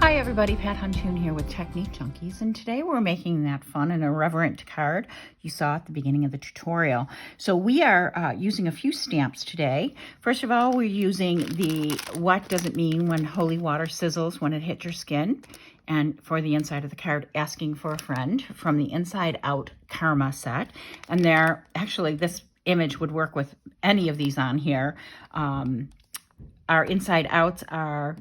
Hi everybody, Pat Huntoon here with Technique Junkies, and today we're making that fun and irreverent card you saw at the beginning of the tutorial. So we are using a few stamps today. First of all, we're using the "What Does It Mean When Holy Water Sizzles When It Hits Your Skin?" and for the inside of the card, "Asking for a Friend" from the Inside Out Karma set. And actually this image would work with any of these on here. Our inside outs are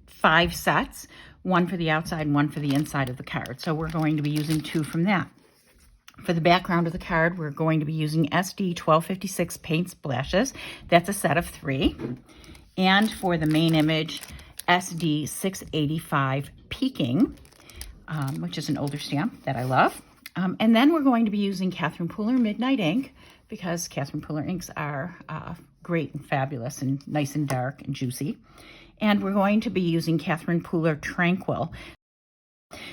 5 sets, one for the outside and one for the inside of the card. So we're going to be using 2 from that. For the background of the card, we're going to be using SD 1256 paint splashes. That's a set of 3. And for the main image, SD 685 Peaking, which is an older stamp that I love. And then we're going to be using Catherine Pooler Midnight Ink, because Catherine Pooler inks are great and fabulous and nice and dark and juicy. And we're going to be using Catherine Pooler Tranquil.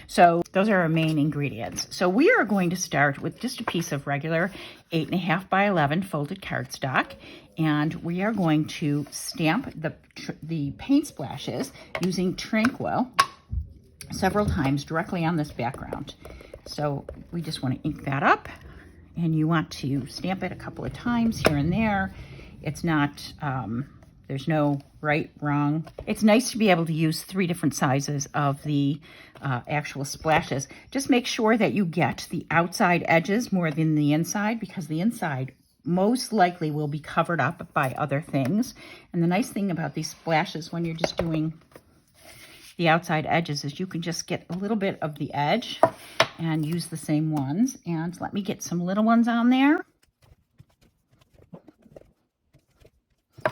So those are our main ingredients. So we are going to start with just a piece of regular 8.5 by 11 folded cardstock, and we are going to stamp the paint splashes using Tranquil several times directly on this background. So we just want to ink that up, and you want to stamp it a couple of times here and there. It's not, there's no right, wrong. It's nice to be able to use 3 different sizes of the actual splashes. Just make sure that you get the outside edges more than the inside, because the inside most likely will be covered up by other things. And the nice thing about these splashes when you're just doing the outside edges is you can just get a little bit of the edge and use the same ones. And let me get some little ones on there.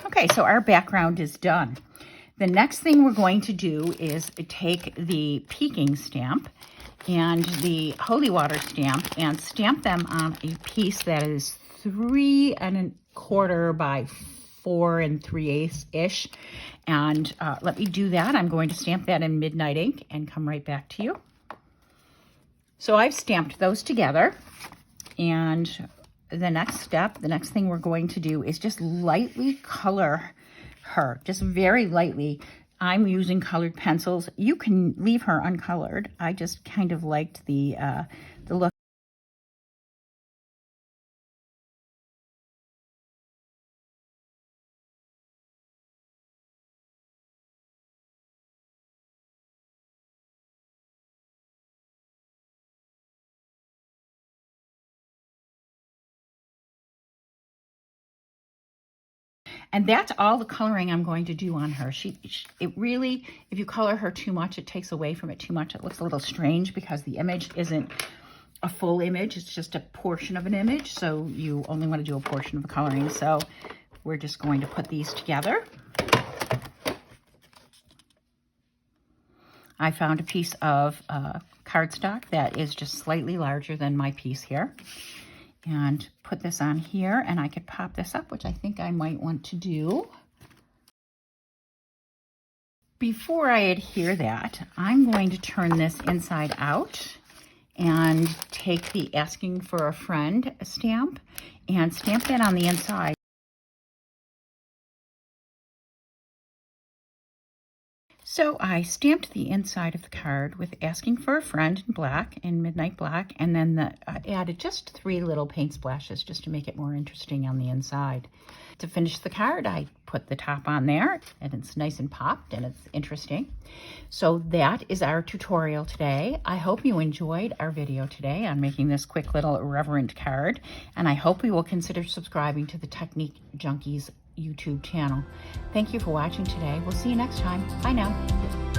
Okay, so our background is done. The next thing we're going to do is take the Peaking stamp and the Holy Water stamp and stamp them on a piece that is 3 1/4 by 4 3/8-ish. And let me do that. I'm going to stamp that in Midnight Ink and come right back to you. So I've stamped those together, and the next thing we're going to do is just lightly color her, just very lightly. I'm using colored pencils. You can leave her uncolored. I just kind of liked the look. And that's all the coloring I'm going to do on her. It really, if you color her too much, it takes away from it too much. It looks a little strange because the image isn't a full image. It's just a portion of an image. So you only want to do a portion of the coloring. So we're just going to put these together. I found a piece of cardstock that is just slightly larger than my piece here, and put this on here, and I could pop this up, which I think I might want to do. Before I adhere that, I'm going to turn this inside out and take the Asking for a Friend stamp and stamp that on the inside. So I stamped the inside of the card with Asking for a Friend in black, in Midnight Black, and then I added just 3 little paint splashes just to make it more interesting on the inside. To finish the card, I put the top on there, and it's nice and popped, and it's interesting. So that is our tutorial today. I hope you enjoyed our video today on making this quick little irreverent card, and I hope you will consider subscribing to the Technique Junkies YouTube channel. Thank you for watching today. We'll see you next time. Bye now.